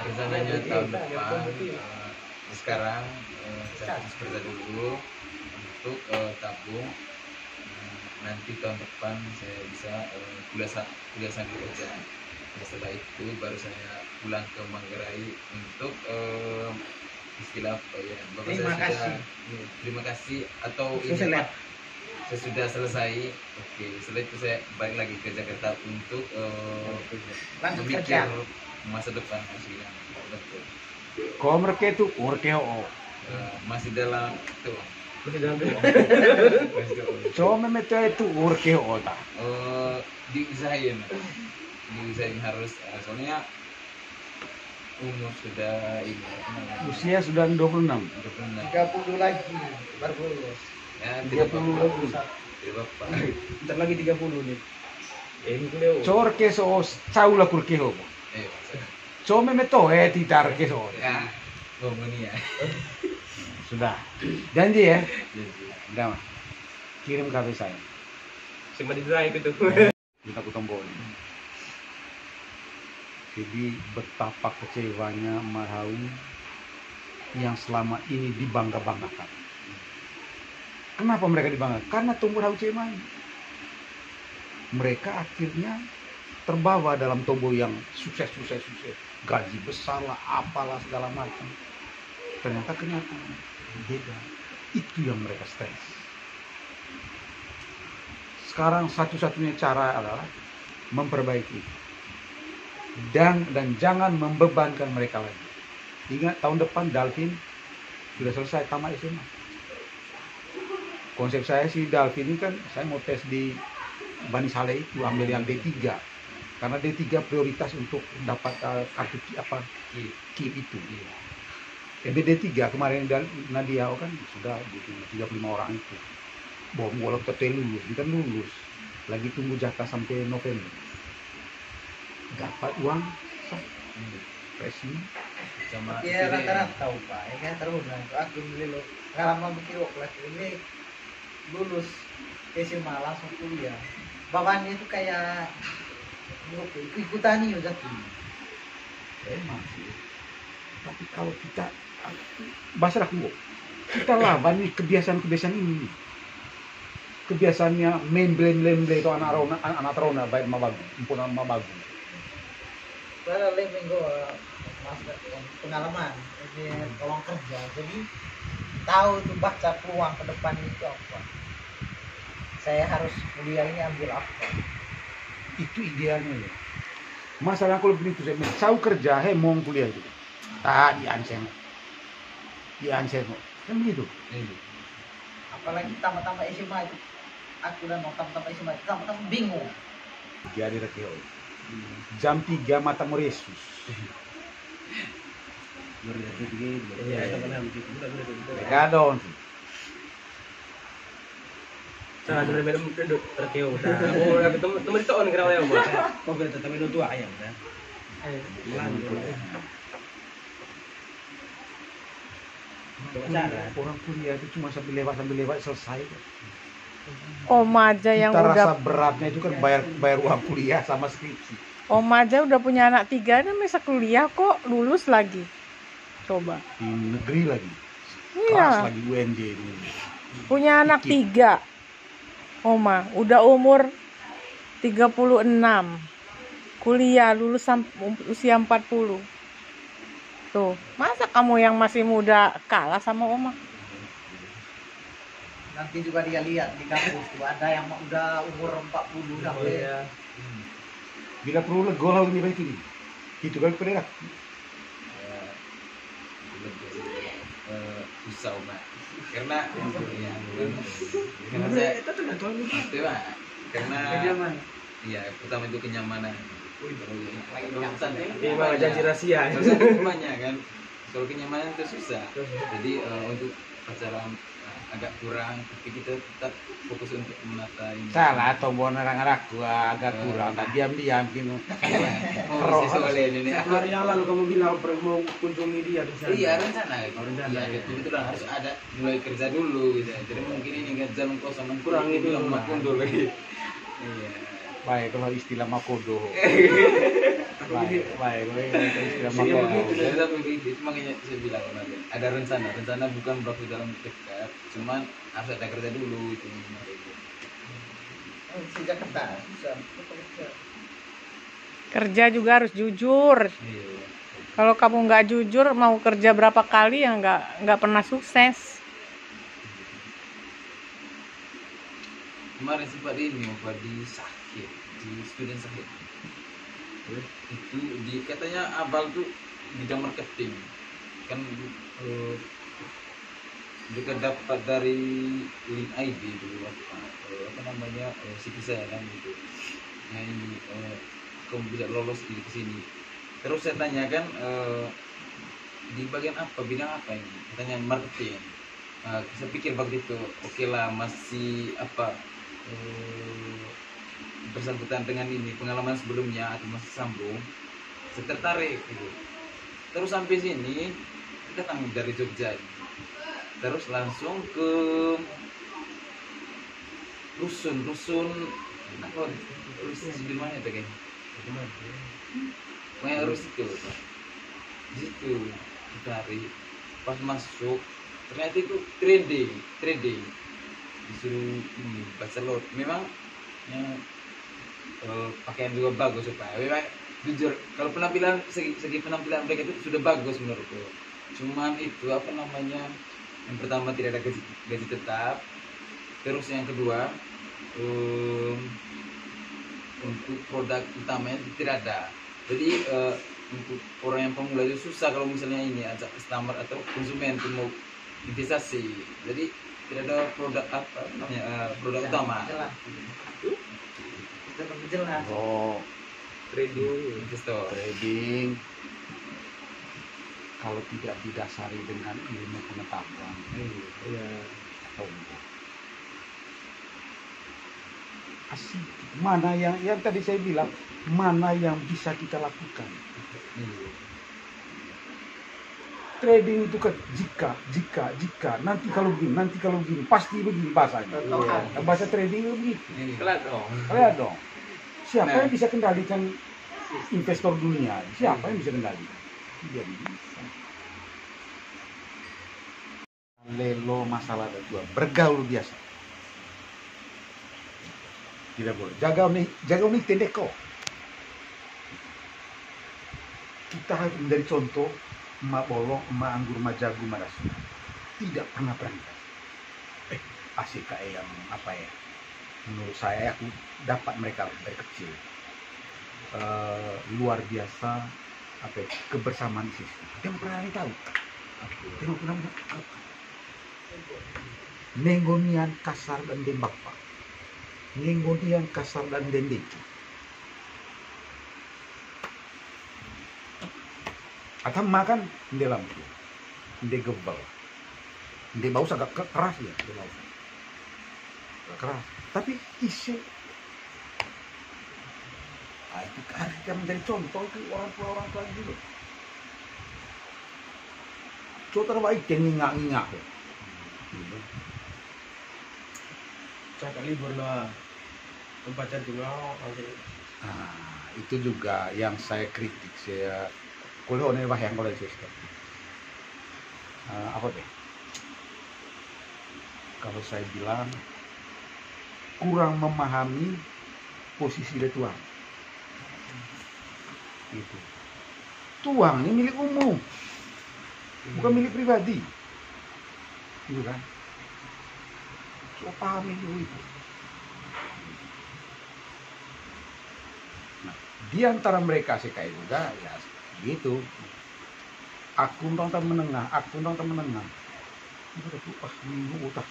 rencananya tahun depan. Sekarang saya harus kerja dulu untuk tabung. Nanti tahun depan saya bisa kuliah sambil kerja. Setelah itu baru saya pulang ke Manggarai untuk istilah apa ya? Terima kasih atau ini Pak, saya sudah selesai. Oke, setelah itu saya balik lagi ke Jakarta untuk memikir masa depan hasilnya. Betul. Kau mereka itu Masih dalam itu. Cuma mereka itu tak. Diusahain harus soalnya umur sudah ini. Usia sudah 26. 30 lagi baru lulus. Ya, 30 lebih. Tidak apa. Bentar lagi 30 nih. Ini kuliah. Cor keso caula kurkeho. Cuma meto titar keso. Ya, ini ya. Sudah. Janji ya. Udah mah. Kirim ke HP saya. Cuma di drive itu. Kita kutombol. Jadi betapa kecewanya Marhawi yang selama ini dibangga-banggakan. Kenapa mereka dibanggakan? Karena tumbuh Rawi Cemai. Mereka akhirnya terbawa dalam Tombo yang sukses. Gaji besar lah, apalah segala macam. Ternyata kenyataan beda. Itu yang mereka stres. Sekarang satu-satunya cara adalah memperbaiki. Dan jangan membebankan mereka lagi. Ingat tahun depan Dalvin sudah selesai tamat SMA. Konsep saya si Dalvin ini kan saya mau tes di Bani Saleh itu ambil yang D3 karena D3 prioritas untuk dapat kartu KIP itu. D3 kemarin Nadia kan sudah 35 orang itu. Walau tertel lulus, dia kan lulus. Lagi tunggu jatah sampai November. Dapat uang resi sama ya rata-rata tahu Pak ya kan terus aku beli lo pengalaman berkilo kelas ini lulus SMA langsung kuliah bapaknya itu kayak ikutan nih udah emang sih. Tapi kalau kita bahasa aku kita lawan nih kebiasaan ini. Kebiasaannya main blame itu anak rona baik mabagu, impunan mabagu. Saya minggu pengalaman ini tolong kerja jadi tahu tuh baca peluang ke depan itu apa saya harus kuliah ini ambil apa Itu idealnya ya. Masalah kalau begitu saya mau kerja mau kuliah itu di anseng kan begitu. apalagi tambah SMA itu aku dan mau tambah SMA itu tambah bingung Jadi rekeo. Jam 3 mata meresus. Gadon. Sa dulu belum duduk terkeo. Oh, lagi temen itu on kira ya, Mbak. kok kita tapi itu tua ayam kan Orang kuliah itu cuma sambil lewat selesai. Om aja yang Kita udah rasa beratnya itu kan bayar uang kuliah sama skripsi. Om aja udah punya anak 3 dan bisa kuliah kok lulus lagi. Coba. Di negeri lagi. Iya. Keras lagi UNJ ini. Punya anak 3. Oma udah umur 36. Kuliah lulus usia 40. Tuh, masa kamu yang masih muda kalah sama Oma? nanti juga dia lihat di kampus tuh ada yang udah umur 40 sampai Bila perlu legolah ini baik ini. Itu kan pada usah Mak. Karena saya itu Pak. Karena iya pertama itu kenyamanan. Ini mah janji rahasia. Semuanya kan. Kalau kenyamanan itu susah. Jadi untuk pacaran agak kurang, tapi kita tetap fokus untuk menata ini. salah tombol orang-orang gua agak kurang. Tak diam-diam gitu. Oh, soalnya ini. Hari yang lalu kamu bilang mau kunjungi dia di sana. Iya rencana. Rencana, Iya, ya. kebetulan harus ada mulai kerja dulu gitu. Jadi mungkin ini nggak jalan kosong Kurang itu, makun dulu. Iya. Baik kalau istilah makodo. baik. Jadi tapi itu makanya saya bilang kemarin ada rencana bukan berarti dalam dekat, cuman harus ada kerja dulu itu. Sejak kertas susah kerja. Kerja juga harus jujur. Iya. Kalau kamu nggak jujur, mau kerja berapa kali ya nggak pernah sukses. Kemarin sempat ini di sakit di student sakit. Itu katanya abal tuh bidang marketing kan juga dapat dari link ID dulu apa namanya CV saya kan gitu. Nah ini kamu bisa lolos di sini. Terus saya tanyakan di bagian apa, bidang apa ini? Katanya marketing. Saya pikir begitu, oke lah masih apa bersangkutan dengan ini pengalaman sebelumnya atau masih sambung. Saya tertarik gitu. Terus sampai sini datang dari Jogja. Terus langsung ke rusun apa rusun di mana itu kayaknya? Pokoknya harus itu Pak. Di situ ditarik pas masuk ternyata itu trading disuruh ini baca lot memang ya, pakaian juga bagus supaya memang jujur kalau penampilan segi penampilan mereka itu sudah bagus menurutku, cuman itu apa namanya yang pertama tidak ada gaji tetap, terus yang kedua untuk produk utamanya tidak ada. Jadi untuk orang yang pemula itu susah kalau misalnya ini ajak customer atau konsumen untuk mau investasi. Jadi tidak ada produk apa namanya produk utama. Jelas. Oh, Trading investor. trading kalau tidak didasari dengan ilmu pengetahuan Iya. atau enggak. Asik. Mana yang tadi saya bilang, mana yang bisa kita lakukan. Trading itu kan jika nanti kalau begini pasti begini bahasanya. Iya. Bahasa trading itu begitu. Kelak dong. Lihat dong. Siapa Nah. yang bisa kendalikan investor dunia? Siapa yang bisa kendalikan? Dia bisa. Lelo masalah ada dua, bergaul biasa. Tidak boleh. Jaga nih tendeko. Kita harus menjadi contoh emak bolong, emak anggur, emak jagung, emak nasi. Tidak pernah berangkat. Asik kayak yang apa ya? Menurut saya aku dapat mereka dari kecil. Luar biasa apa ya, kebersamaan sih. Yang pernah tahu. Yang pernah tahu. Nenggonian kasar dan dembak pak. Nenggonian kasar dan dendeki. Atau makan di dalam itu, di gebel, di bau agak keras ya, di bau keras. Tapi isi, itu kan kita menjadi contoh ke orang tua juga. Contoh terbaik yang ngingak ya. Cakap libur lah. Pacar juga nanti. Nah, itu juga yang saya kritik. Saya kuliah nih bah yang kalau sistem. Apa deh? Kalau saya bilang kurang memahami posisi dari tuang. Gitu. Tuang ini milik umum, bukan milik pribadi. Gitu kan? So pahami dulu itu. Nah, di antara mereka sih kayak juga ya gitu. Aku nonton menengah. Ini udah minggu utah.